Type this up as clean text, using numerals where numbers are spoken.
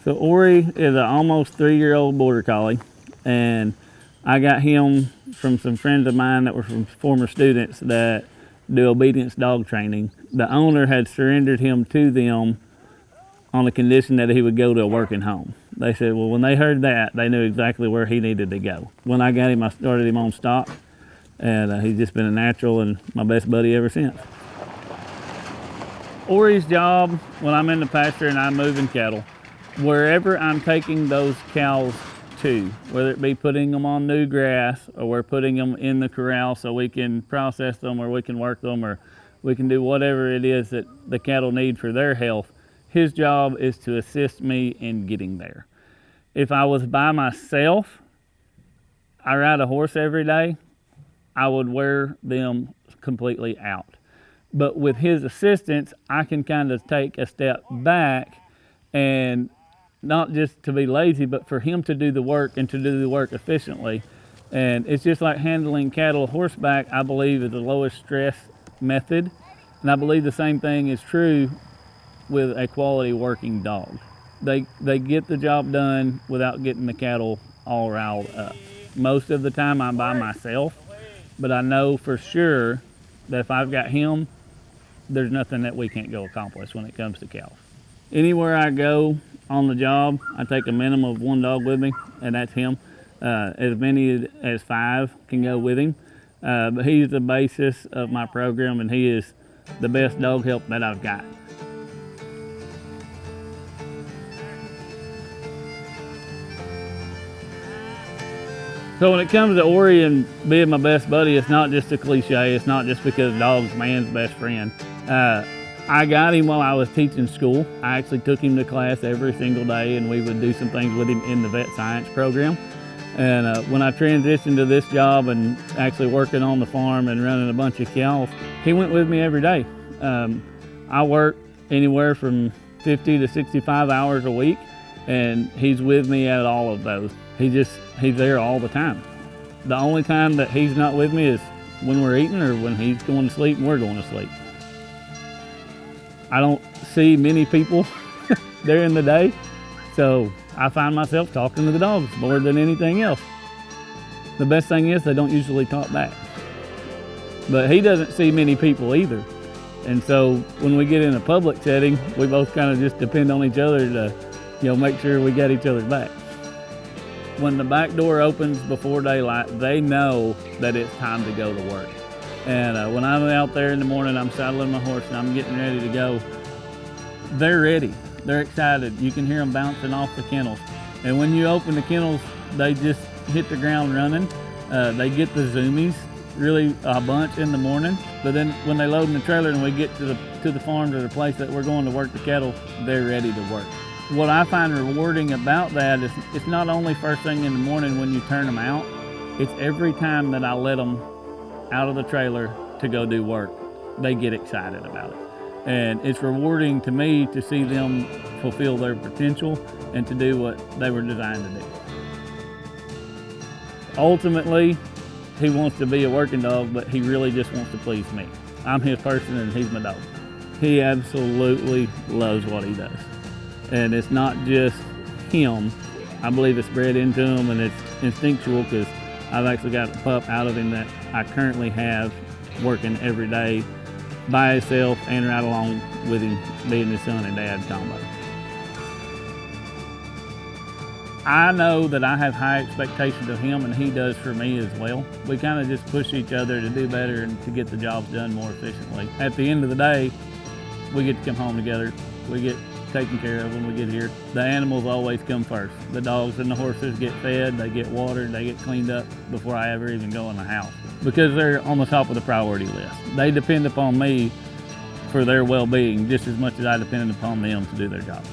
So Ori is an almost 3-year-old border collie, and I got him from some friends of mine that were from former students that do obedience dog training. The owner had surrendered him to them on the condition that he would go to a working home. They said, well, when they heard that, they knew exactly where he needed to go. When I got him, I started him on stock, and he's just been a natural and my best buddy ever since. Ori's job when I'm in the pasture and I'm moving cattle, wherever I'm taking those cows to, whether it be putting them on new grass or we're putting them in the corral so we can process them or we can work them or we can do whatever it is that the cattle need for their health, his job is to assist me in getting there. If I was by myself, I ride a horse every day, I would wear them completely out. But with his assistance, I can kind of take a step back, and not just to be lazy, but for him to do the work and to do the work efficiently. And it's just like handling cattle horseback, I believe, is the lowest stress method. And I believe the same thing is true with a quality working dog. They get the job done without getting the cattle all riled up. Most of the time I'm by myself, but I know for sure that if I've got him, there's nothing that we can't go accomplish when it comes to cows. Anywhere I go on the job, I take a minimum of 1 dog with me, and that's him. As many as 5 can go with him. But he's the basis of my program, and he is the best dog help that I've got. So when it comes to Ori and being my best buddy, it's not just a cliche. It's not just because dog's man's best friend. I got him while I was teaching school. I actually took him to class every single day, and we would do some things with him in the vet science program. And when I transitioned to this job and actually working on the farm and running a bunch of cows, he went with me every day. I work anywhere from 50 to 65 hours a week, and he's with me at all of those. He's there all the time. The only time that he's not with me is when we're eating or when he's going to sleep and we're going to sleep. I don't see many people during the day, so I find myself talking to the dogs more than anything else. The best thing is they don't usually talk back. But he doesn't see many people either. And so when we get in a public setting, we both kind of just depend on each other to, make sure we got each other's back. When the back door opens before daylight, they know that it's time to go to work. And when I'm out there in the morning, I'm saddling my horse and I'm getting ready to go, they're ready. They're excited. You can hear them bouncing off the kennels. And when you open the kennels, they just hit the ground running. They get the zoomies really a bunch in the morning. But then when they load in the trailer and we get to the farm, to the place that we're going to work the cattle, they're ready to work. What I find rewarding about that is it's not only first thing in the morning when you turn them out, it's every time that I let them out of the trailer to go do work, they get excited about it. And it's rewarding to me to see them fulfill their potential and to do what they were designed to do. Ultimately, he wants to be a working dog, but he really just wants to please me. I'm his person and he's my dog. He absolutely loves what he does. And it's not just him. I believe it's bred into him and it's instinctual, because I've actually got a pup out of him that I currently have working every day by himself and right along with him, being his son and dad combo. I know that I have high expectations of him and he does for me as well. We kind of just push each other to do better and to get the jobs done more efficiently. At the end of the day, we get to come home together. We get taken care of when we get here. The animals always come first. The dogs and the horses get fed, they get watered, they get cleaned up before I ever even go in the house, because they're on the top of the priority list. They depend upon me for their well-being just as much as I depend upon them to do their job.